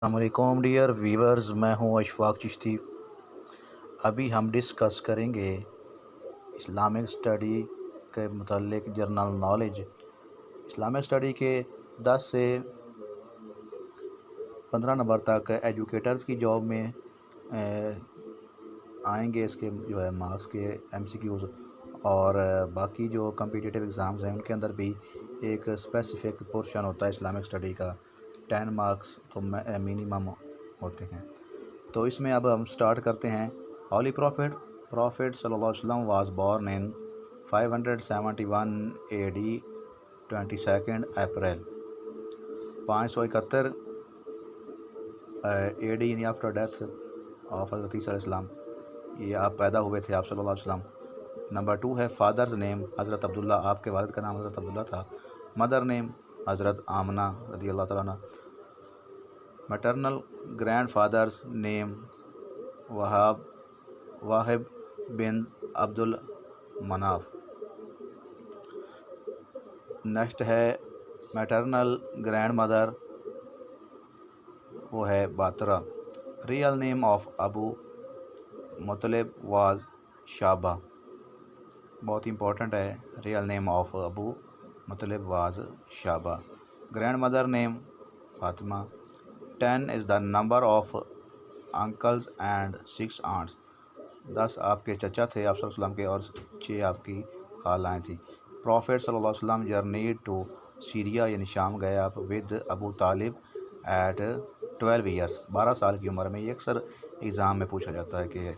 السلام علیکم dear viewers, میں ہوں اشفاق چشتی۔ ابھی ہم ڈسکس کریں گے اسلامک اسٹڈی کے متعلق جنرل نالج۔ اسلامک اسٹڈی کے 10 سے 15 نمبر تک ایجوکیٹرز کی جاب میں آئیں گے، اس کے جو ہے مارکس کے MCQs، اور باقی جو کمپیٹیٹیو ایگزامز ہیں ان کے اندر بھی ایک اسپیسیفک پورشن ہوتا ہے اسلامک اسٹڈی کا، 10 مارکس تو منیمم ہوتے ہیں۔ تو اس میں اب ہم سٹارٹ کرتے ہیں۔ ہولی پروفٹ صلی اللہ علیہ وسلم was born in 571 AD 22 April 571 AD یعنی آفٹر ڈیتھ آف حضرت عیسیٰ علیہ السلام، یہ آپ پیدا ہوئے تھے آپ صلی اللہ علیہ وسلم۔ نمبر 2 ہے فادرز نیم حضرت عبداللہ، آپ کے والد کا نام حضرت عبداللہ تھا۔ مدر نیم حضرت آمنہ رضی اللہ تعالیٰ عنہ۔ میٹرنل گرینڈ فادرز نیم واہب بن عبد المناف۔ نیکسٹ ہے میٹرنل گرینڈ مدر، وہ ہے باترا۔ Real name of Abu Muttalib was شابہ، بہت امپورٹنٹ ہے، real name of Abu Muttalib was Shaiba. Grand mother name Fatima. 10 is the number of uncles and 6 aunts, 10 آپ کے چچا تھے آپ صلی اللہ علیہ وسلم کے اور 6 آپ کی خالائیں تھیں۔ پروفیٹ صلی اللہ علیہ وسلم جرنیڈ ٹو سیریا یعنی شام گئے آپ ود ابو طالب ایٹ 12 ایئرس، 12 سال کی عمر میں۔ یہ اکثر ایگزام میں پوچھا جاتا ہے کہ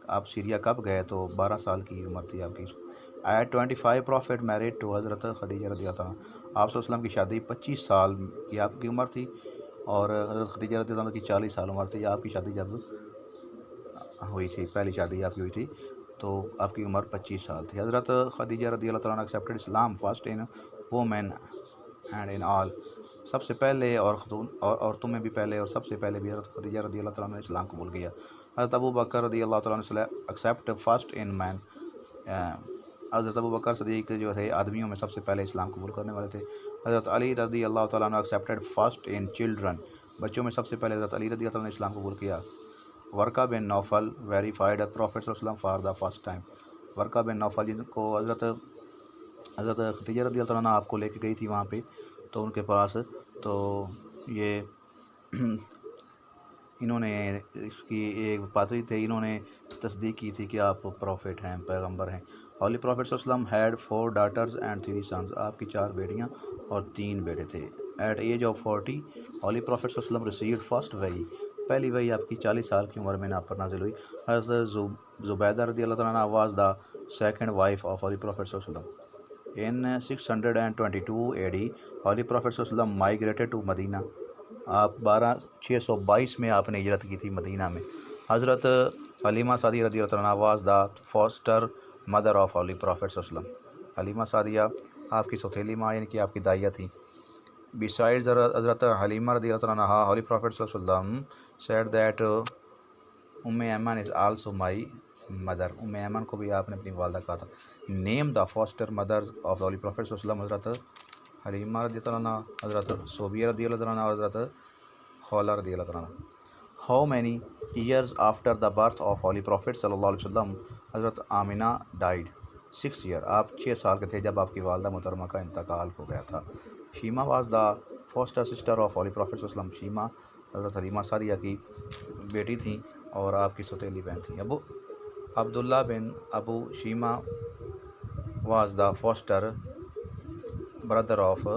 آپ سیریا کب گئے، تو 12 سال کی عمر تھی آپ کی۔ ایٹ 25 پروفیٹ میرڈ ٹو حضرت خدیجہ رضی اللہ عنہ، آپ صلی اللہ علیہ وسلم کی شادی 25 سال کی آپ کی عمر تھی، اور حضرت خدیجہ رضی اللہ عنہ کی 40 سال عمر تھی آپ کی شادی جب ہوئی تھی، پہلی شادی آپ کی ہوئی تھی تو آپ کی عمر 25 سال تھی۔ حضرت خدیجہ رضی اللہ تعالیٰ عنہ accepted Islam first in women and in all, سب سے پہلے اور عورتوں میں بھی پہلے اور سب سے پہلے بھی حضرت خدیجہ رضی اللہ تعالیٰ عنہ نے اسلام قبول کیا۔ حضرت ابو بکر رضی اللہ تعالیٰ عنہ ایکسیپٹ فسٹ ان مین، حضرت ابو بکر صدیق جو تھے آدمیوں میں سب سے پہلے اسلام قبول کرنے والے تھے۔ حضرت علی رضی اللہ تعالیٰ عنہ ایکسیپٹڈ فسٹ ان چلڈرن، بچوں میں سب سے پہلے حضرت علی رضی اللہ تعالیٰ نے اسلام قبول کیا۔ ورقہ بن نوفل ویریفائڈ پروفیٹ صلی اللہ علیہ وسلم for the first time, Waraqa bin Naufal جن کو حضرت خدیجہ رضی اللہ تعالیٰ عنہ آپ کو لے کے گئی تھی وہاں پہ تو ان کے پاس، تو یہ انہوں نے اس کی ایک پادری تھے، انہوں نے تصدیق کی تھی کہ آپ پروفٹ ہیں، پیغمبر ہیں۔ ہولی پروفٹ صلی اللہ علیہ وسلم ہیڈ 4 ڈاٹرز اینڈ 3 سنز، آپ کی 4 بیٹیاں اور 3 بیٹے تھے۔ At age of 40 holy prophet صلی اللہ علیہ وسلم ریسیوڈ فرسٹ وحی، پہلی وحی آپ کی 40 سال کی عمر میں آپ پر نازل ہوئی۔ حضرت زبیدہ رضی اللہ تعالیٰ عنہ was the second wife of holy prophet صلی اللہ علیہ وسلم۔ ان 622 AD ہولی پروفٹ صلی اللہ علیہ وسلم مائیگریٹڈ ٹو مدینہ، آپ 622 میں آپ نے ہجرت کی تھی مدینہ میں۔ حضرت حلیمہ سعدیہ رضی اللہ عنہ was the faster mother of holy prophet صلی اللہ علیہ وسلم، حلیمہ سعدیہ آپ کی سوتیلی ماں یعنی کہ آپ کی دائیہ تھیں۔ بیسائڈز حضرت حلیمہ رضی اللہ عنہ ہولی پروفٹ صلی اللہ علیہ وسلم said that Ayman is also my mother, Ayman کو بھی آپ نے اپنی والدہ کہا تھا۔ Name the foster mothers of holy prophet صلی اللہ علیہ وسلم، حضرت حلیمہ رضی اللہ عنہ، حضرت صوبیہ رضی اللہ عنہ اور حضرت خولہ رضی اللہ عنہ۔ How many years after the birth of holy prophet صلی اللہ علیہ وسلم حضرت آمنہ ڈائیڈ، 6 ایئر، آپ 6 سال کے تھے جب آپ کی والدہ محترمہ کا انتقال ہو گیا تھا۔ Shaima was the faster sister of holy prophet صلی اللہ علیہ وسلم، شیمہ حضرت حلیمہ سعدیہ کی بیٹی تھیں اور آپ کی سوتیلی بہن تھیں۔ ابو Abdullah bin Abu Shaima was the foster brother of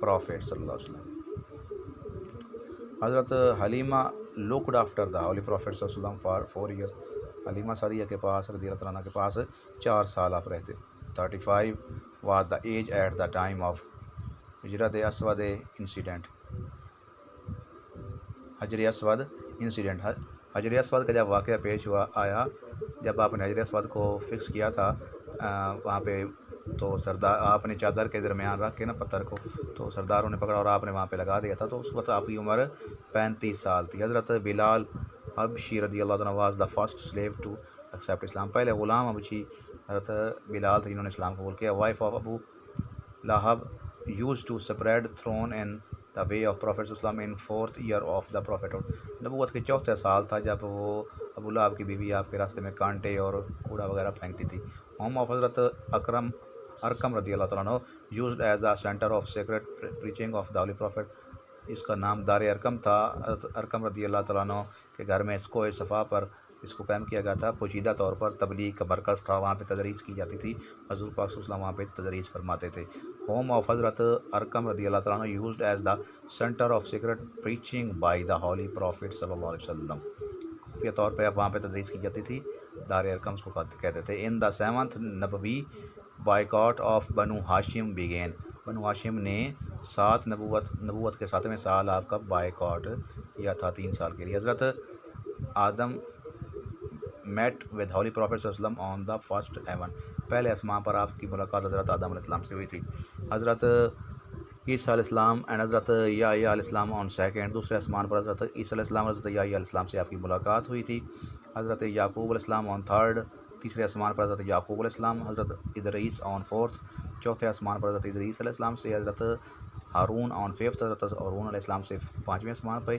prophet صلی اللہ علیہ وسلم۔ حضرت Halima looked after the holy prophet صلی اللہ علیہ وسلم فار 4 ایئر، حلیمہ سعدیہ کے پاس رضی اللہ عنہ کے پاس 4 سال آپ رہتے۔ 35 was the age at the time of Hajr Aswad incident, حجر اسود انسیڈنٹ، حجر اسود کا جب واقعہ پیش آیا، جب آپ نے حجر اسود کو فکس کیا تھا وہاں پہ، تو سردار آپ نے چادر کے درمیان رکھ کے نا پتھر کو، تو سرداروں نے پکڑا اور آپ نے وہاں پہ لگا دیا تھا، تو اس وقت آپ کی عمر 35 سال تھی۔ حضرت بلال حبشی رضی اللہ عنہ was the first slave to accept Islam, پہلے غلام حبشی حضرت بلال تھے جنہوں نے اسلام قبول کیا۔ Wife of Abu Lahab used to spread thorn in the way of prophet Islam in 4th year of the prophet. نبوت کے 4تھے سال تھا جب وہ ابو لہب کی بیوی آپ کے راستے میں کانٹے اور کوڑا وغیرہ پھینکتی تھی. ہوم آف حضرت ارکم رضی اللہ تعالیٰ عنہ used as the centre of secret preaching of the holy prophet. اس کا نام دار ارکم تھا. ارکم رضی اللہ تعالیٰ عنہ کے گھر میں اس کو صفا پر اس کو قائم کیا گیا تھا. پوشیدہ طور پر تبلیغ کا مرکز تھا، وہاں پہ تدریس کی جاتی تھی. حضور پاک صلی اللہ علیہ وسلم وہاں پہ تدریس فرماتے تھے. ہوم آف حضرت ارکم رضی اللہ تعالیٰ عنہ used as the centre of secret preaching by the holy prophet صلی اللہ علیہ وسلم. خفیہ طور پہ وہاں پہ تدریس کی جاتی تھی. دار ارکم اس کو کہتے تھے. ان دا 7th نبوی بائیکاٹ آف بنو ہاشم بگین. بنو ہاشم نے نبوت کے 7ویں سال آپ کا بائیکاٹ کیا تھا 3 سال کے لیے. حضرت آدم میٹ ود ہولی پروفیٹ صلی اللہ علیہ وسلم آن دا فرسٹ ہیون. پہلے آسمان پر آپ کی ملاقات حضرت آدم علیہ السلام سے ہوئی تھی. حضرت عیسیٰ علیہ السلام اینڈ حضرت یحییٰ علیہ السلام آن سیکنڈ. دوسرے آسمان پر حضرت عیسیٰ علیہ السلام حضرت یحییٰ علیہ السلام سے آپ کی ملاقات ہوئی تھی. حضرت یعقوب علیہ السلام آن تھرڈ. تیسرے آسمان پر حضرت یعقوب علیہ السلام. حضرت ادریس آن 4th. چوتھے آسمان پر حضرت ادریس علیہ السلام سے. حضرت ہارون آن 5th. حضرت ہارون علیہ السلام سے 5ویں آسمان پہ.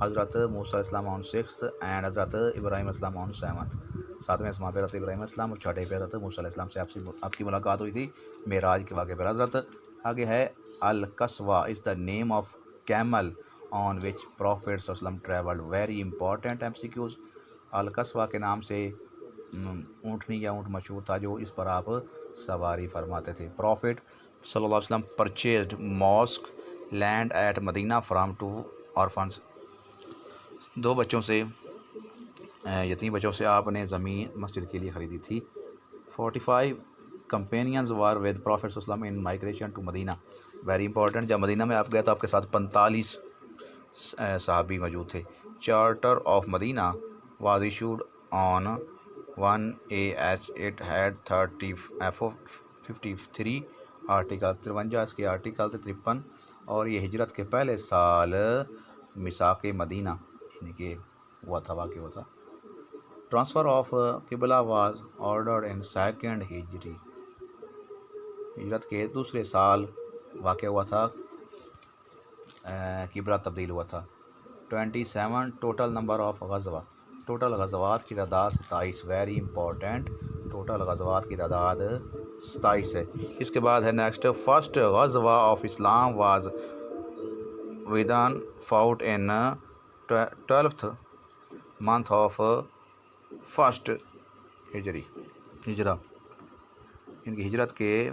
حضرت موسیٰ علیہ السلام آن 6th اینڈ حضرت ابراہیم علیہ السلام آن 7th. 7ویں آسمان پہ حضرت ابراہیم علیہ السلام اور 6ٹھے پہ حضرت موسیٰ علیہ السلام سے آپ کی ملاقات ہوئی تھی معراج کے واقعے پر. حضرت آگے ہے Al Qaswa is the name of camel on which prophet صلی اللہ علیہ وسلم travelled. Very important MCQs. Al Qaswa کے نام سے اونٹنی یا اونٹ مشہور تھا جو اس پر آپ سواری فرماتے تھے. پروفیٹ صلی اللہ علیہ وسلم purchased mosque land at Medina from 2 orphans. 2 بچوں سے یتیم بچوں سے آپ نے زمین مسجد کے لیے خریدی تھی. 45 کمپینینز وار ود پروفیٹ صلی اللہ علیہ وسلم in migration to Madina. Very important. جب مدینہ میں آپ گئے تو آپ کے ساتھ 45 صحابی موجود تھے. Charter of Medina was issued on 1 it had 53 article. 53 اس کے آرٹیکل تھے 53. اور یہ ہجرت کے پہلے سال میثاق مدینہ یعنی کہ ہوا تھا، واقع ہوا تھا. ٹرانسفر آف قبلہ واز آرڈرڈ ان 2nd ہجری. ہجرت کے دوسرے سال واقع ہوا تھا، قبلہ تبدیل ہوا تھا. 27 ٹوٹل نمبر آف غزوہ. ٹوٹل غزوات کی تعداد 27. Very important. ٹوٹل غزوات کی تعداد 27 ہے. اس کے بعد ہے نیکسٹ. فرسٹ غزوہ of Islam was within fought in 12th month of first ہجرہ. ان کی ہجرت کے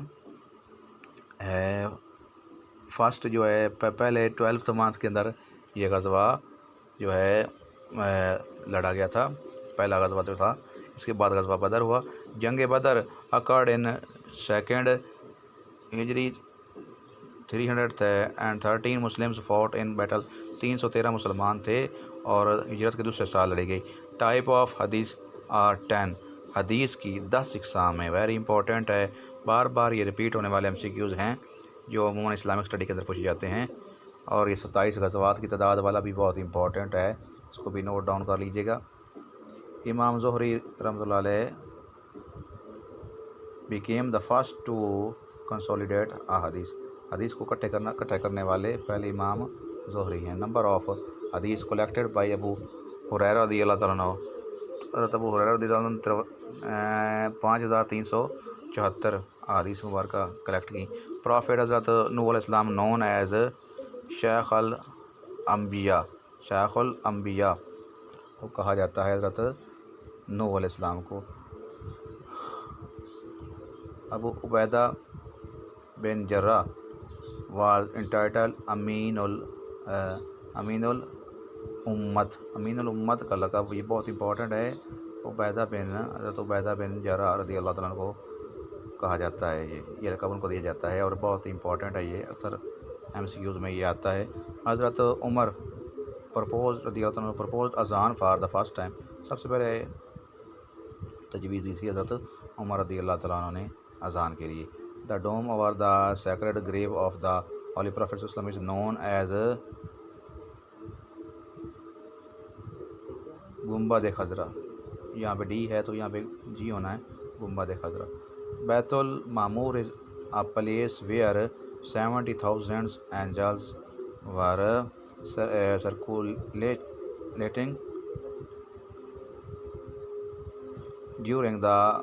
فرسٹ جو ہے پہلے 12th منتھ کے اندر یہ غزوہ جو ہے لڑا گیا تھا. پہلا غزوہ جو تھا. اس کے بعد غزوہ بدر ہوا. جنگ بدر اکرڈ ان 2nd ہجری 313 مسلمز فوٹ ان بیٹل. 313 مسلمان تھے اور ہجرت کے دوسرے سال لڑی گئی. ٹائپ آف حدیث آر 10. حدیث کی 10 اقسام ہیں. ویری امپورٹنٹ ہے. بار بار یہ ریپیٹ ہونے والے MCQs ہیں جو عموماً اسلامک اسٹڈی کے اندر پوچھے جاتے ہیں. اور یہ 27 غزوات کی تعداد والا بھی بہت امپورٹنٹ ہے، اس کو بھی نوٹ ڈاؤن کر لیجیے گا. امام زہری رحمۃ اللہ علیہ became the first to consolidate حدیث. حدیث کو اکٹھے کرنے والے پہلے امام زہری ہیں. نمبر آف حدیث کولیکٹڈ بائی ابو ہریرہ رضی اللہ تعالیٰ عنہ. حضرت ابو ہریرہ رضی اللہ عنہ 5374 حدیث مبارکہ کلیکٹ کی. پروفیٹ حضرت نوح علیہ السلام نون ایز شیخ الانبیاء. شیخ الانبیاء کو کہا جاتا ہے حضرت نوح علیہ السلام کو. ابو عبیدہ بن جراح واز انٹائٹل امین الامت. امین الامت کا لقب یہ بہت امپورٹنٹ ہے. حضرت عبیدہ بن جراح رضی اللہ تعالیٰ عنہ کو کہا جاتا ہے. یہ لقب ان کو دیا جاتا ہے اور بہت امپورٹنٹ ہے. یہ اکثر MCQs میں یہ آتا ہے. حضرت عمر پرپوز رضی اللہ عنہ پرپوزڈ اذان فار دا فرسٹ ٹائم. سب سے پہلے تجویز دی تھی حضرت عمر رضی اللہ تعالیٰ عنہ نے اذان کے لیے. The dome over the sacred grave of the holy prophet صلی اللہ علیہ وسلم از نون ایز گنبد خضرا. یہاں پہ ڈی ہے تو یہاں پہ جی ہونا ہے. گنبد خضرا. بیت المعمور از a place where 70,000 angels were circulating during the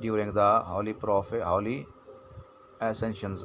during the holy ascensions,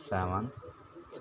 7th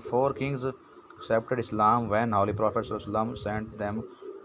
4 kings accepted Islam when Holy Prophet ﷺ sent them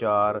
4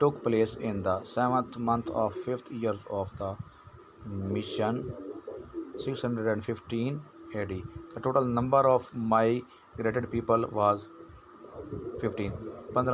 took place in the 7th month of 5th year of the mission 615 AD. The total number of migrated people was 15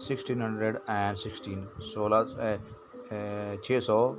1616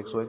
101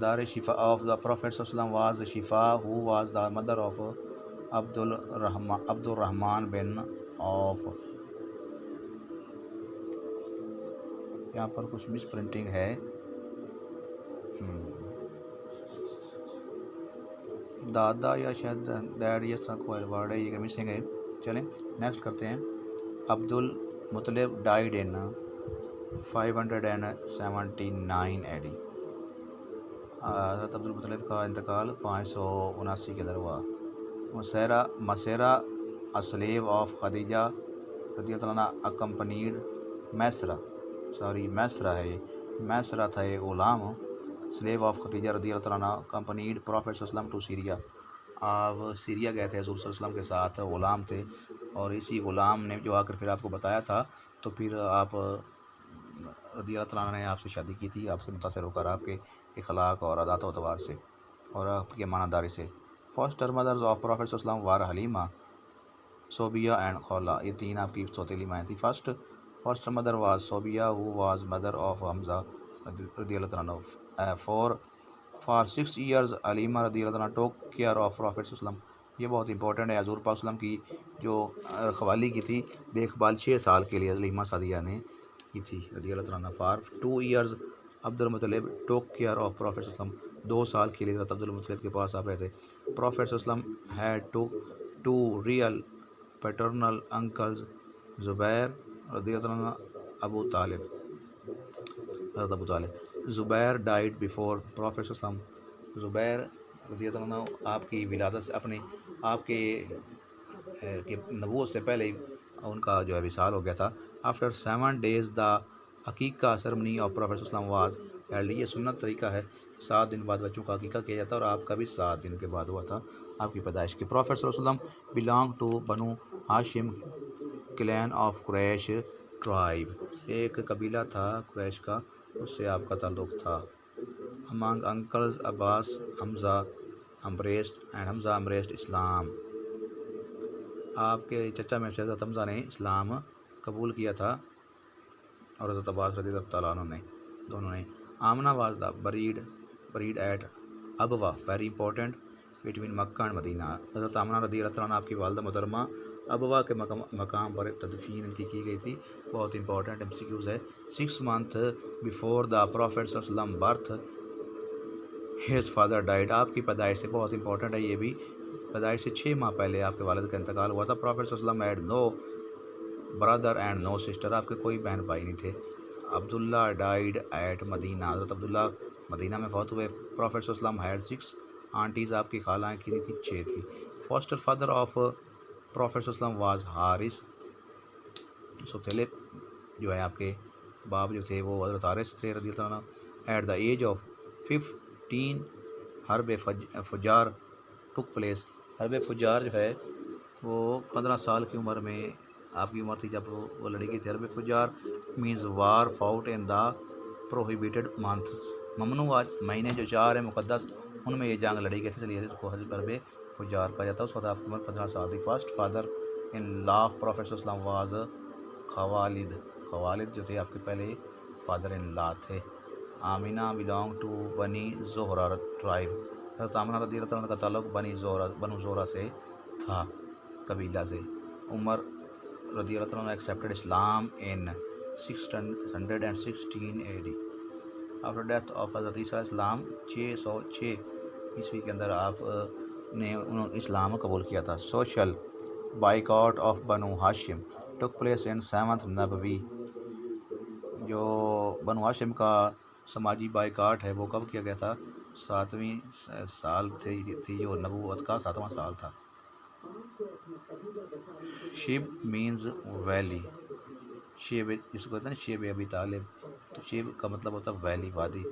The Shifa of the Prophet ﷺ was Shifa, who was the mother of عبد الرحمن بن of, یہاں پر کچھ مس printing ہے، دادا یا شاید dead یا سا کوئی ورڈ ہے، یہ مسنگ ہے۔ چلیں نیکسٹ کرتے ہیں۔ عبد المطلب ڈائیڈ ان 579 AD، حضرت عبد المطلب کا انتقال 579 کے اندر ہوا۔ مسیرہ اسلیو آف خدیجہ رضی اللہ عنہ اکمپنیڈ میسرہ ہے، یہ میسرہ تھا، یہ غلام سلیو آف خدیجہ رضی اللہ عنہ اکمپنیڈ پروفیٹ صلی اللہ علیہ وسلم ٹو سیریا، آپ سیریا گئے تھے حضور صلی اللہ علیہ وسلم کے ساتھ، غلام تھے، اور اسی غلام نے جو آ کر پھر آپ کو بتایا تھا، تو پھر آپ رضی اللہ عنہ نے آپ سے شادی کی تھی، آپ سے متاثر ہو کر آپ کے اخلاق اور عادات و اعتبار سے اور آپ کی امانتداری سے۔ فاسٹر مدرز آف پروفیٹ صلی اللہ علیہ وسلم وار حلیمہ، صوبیہ اینڈ خولہ، یہ تین آپ کی سوتیلی مائیں تھیں۔ First foster mother was Suwaybah who was mother of Hamza رضی اللہ عنہ۔ فار 6 years حلیمہ رضی اللہ عنہ ٹوک کیئر آف پروفیٹ صلی اللہ علیہ وسلم، یہ بہت امپورٹنٹ ہے، حضور پاک صلی اللہ علیہ وسلم کی جو رکھوالی کی تھی، دیکھ بھال 6 سال کے لیے حلیمہ سعدیہ نے کی تھی رضی اللہ عنہ۔ فار 2 years عبد المطلب ٹوک کیئر آف پروفیٹ صلی اللہ علیہ وسلم، 2 سال کے لیے حضرت عبد المطلب کے پاس آپ رہے تھے۔ پروفیٹ صلی اللہ علیہ وسلم had two real paternal uncles, Zubair رضی اللہ عنہ، حضرت ابو طالب۔ زبیر ڈائیڈ بیفور پروفیٹ صلی اللہ علیہ وسلم، زبیر رضی اللہ عنہ آپ کی ولادت سے آپ کے نبوت سے پہلے ان کا جو ہے وصال ہو گیا تھا۔ آفٹر 7 days دا عقیقہ سرمنی آف پروفیٹ صلی اللہ علیہ وسلم واز ہیلڈ، یہ سنت طریقہ ہے، 7 دن بعد بچوں کا عقیقہ کیا جاتا ہے، اور آپ کا بھی 7 دن کے بعد ہوا تھا آپ کی پیدائش کے۔ پروفیٹ صلی اللہ علیہ وسلم بلانگ ٹو بنو ہاشم کلین آف قریش ٹرائب، ایک قبیلہ تھا قریش کا، اس سے آپ کا تعلق تھا۔ امانگ انکلز عباس حمزہ امبریسڈ اسلام، آپ کے چچا میں سے حضرت حمزہ نے اسلام قبول کیا تھا، اور حضرت عباس رضی اللہ تعالیٰ عنہ نے، دونوں نے۔ Amina was the buried at Abwa, very important, between Mecca and Medina, حضرت آمنہ رضی اللہ تعالیٰ عنہ آپ کی والدہ محترمہ ابوا کے مقام پر تدفین ان کی گئی تھی، بہت امپورٹنٹ MCQs ہے۔ 6 months بیفور دا پروفیٹ صلی اللہ علیہ وسلم برتھ ہیز فادر ڈائیڈ، آپ کی پیدائش سے بہت امپورٹنٹ ہے یہ بھی، پیدائش سے 6 ماہ پہلے آپ کے والد کا انتقال ہوا تھا۔ پروفیٹ صلی اللہ علیہ وسلم had no brother and no sister, آپ کے کوئی بہن بھائی نہیں تھے۔ عبداللہ ڈائیڈ ایٹ مدینہ، حضرت عبداللہ مدینہ میں فوت ہوئے۔ پروفیٹ صلی اللہ علیہ وسلم ہیڈ 6 آنٹیز، آپ کی خالائیں کتنی تھی؟ 6 تھی۔ فاسٹر فادر آف پروفیٹ صلی اللہ علیہ وسلم واز حارث، سوتیلے جو ہے آپ کے باپ جو تھے وہ حضرت حارث تھے رضی اللہ عنہ۔ ایٹ دا ایج آف 15 حرب فجار ٹک پلیس، حرب فجار جو ہے وہ 15 سال کی عمر میں آپ کی عمر تھی جب وہ لڑی گئی تھی۔ حرب فجار مینز وار فاؤٹ ان دا پروہیبیٹڈ منتھ، ممنوع مہینے جو 4 ہیں مقدس، ان میں یہ جنگ لڑی گئی تھی، چلیے اس کو حرب فجار کہا جاتا ہے۔ اس وقت آپ کی عمر 15 سال تھی۔ First father in law of prophet صلی اللہ علیہ وسلم واز خوالد جو تھے آپ کے پہلے فادر ان لا تھے۔ آمینہ بلانگ ٹو بنی زہرہ ٹرائب، حضرت آمنہ رضی اللہ عنہ کا تعلق بنو زہرہ سے تھا، قبیلہ سے۔ عمر رضی اللہ عنہ accepted Islam in 616 AD، after death of حضرت عیسیٰ علیہ السلام 606 عیسوی کے اندر آپ نے اسلام قبول کیا تھا۔ سوشل بائیکاٹ آف بنو ہاشم ٹک پلیس ان 7th نبوی، جو بنو ہاشم کا سماجی بائیکاٹ ہے وہ کب کیا گیا تھا؟ 7ویں سال تھی جو نبوت کا 7واں سال تھا۔ شیب مینز ویلی، شیب جس کو کہتے ہیں شیب ابی طالب، تو شیب کا مطلب ہوتا ہے ویلی، وادی۔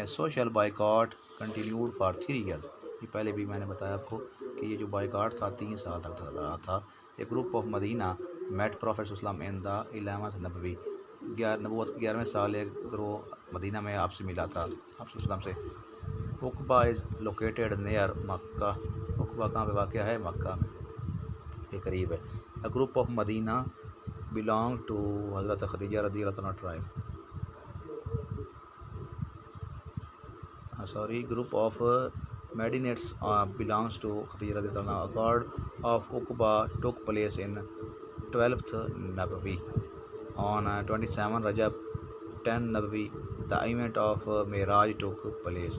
Social boycott continued for 3 years، یہ پہلے بھی میں نے بتایا آپ کو کہ یہ جو بائیکاٹ تھا 3 سال تک رہا تھا۔ A group of Medina met prophet صلی اللہ علیہ وسلم ان دا 11th نبوی، نبوت کے 11ویں سال ایک گروہ مدینہ میں آپ سے ملا تھا آپ صلی اللہ علیہ وسلم سے۔ عقبہ از لوکیٹڈ نیئر مکہ، عقبہ کہاں پہ واقع ہے؟ مکہ میں، یہ قریب ہے۔ A group of Medina belong to حضرت خدیجہ رضی اللہ عنہ tribe, group of Medinates belongs to Khadija radiallahu anha. A god of Uqba took place in 12th Nabawi. On 27 Rajab 10 Nabawi, the event of Miraj took place.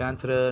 10th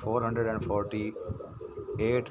448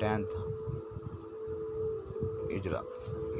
10th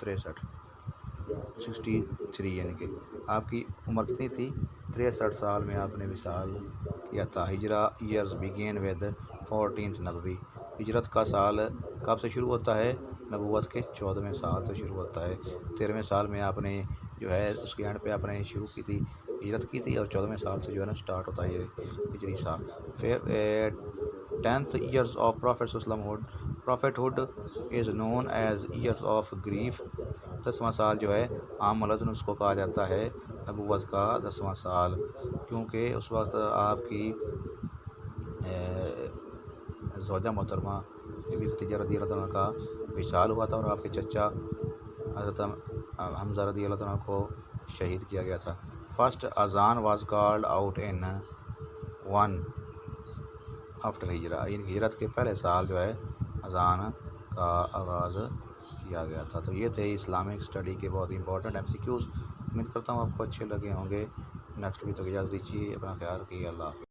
63 63 یعنی کہ آپ کی عمر کتنی تھی؟ 63 سال میں آپ نے وصال کیا تھا۔ ہجرہ ایئرز بگین ود 14 نبوی، ہجرت کا سال کب سے شروع ہوتا ہے؟ نبوت کے 14ویں سال سے شروع ہوتا ہے۔ 13ویں سال میں آپ نے جو ہے اس کے اینڈ پہ آپ نے شروع کی تھی، ہجرت کی تھی، اور 14ویں سال سے جو ہے نا سٹارٹ ہوتا ہے یہ ہجری سال۔ پھر 10th years of prophet prophet is known as years of grief, 10واں سال جو ہے عام لفظ اس کو کہا جاتا ہے نبوت کا 10واں سال، کیونکہ اس وقت آپ کی زوجہ محترمہ بی بی خدیجہ رضی اللہ عنہ کا وصال ہوا تھا، اور آپ کے چچا حضرت حمزہ رضی اللہ عنہ کو شہید کیا گیا تھا۔ فرسٹ اذان was called out in 1 after ہجرہ، ان ہجرت کے پہلے سال جو ہے اذان کا آغاز کیا گیا تھا۔ تو یہ تھے اسلامک اسٹڈی کے بہت امپورٹنٹ MCQs۔ امید کرتا ہوں آپ کو اچھے لگے ہوں گے۔ نیکسٹ بھی تک اجازت دیجیے، اپنا خیال رکھیے، اللہ حافظ۔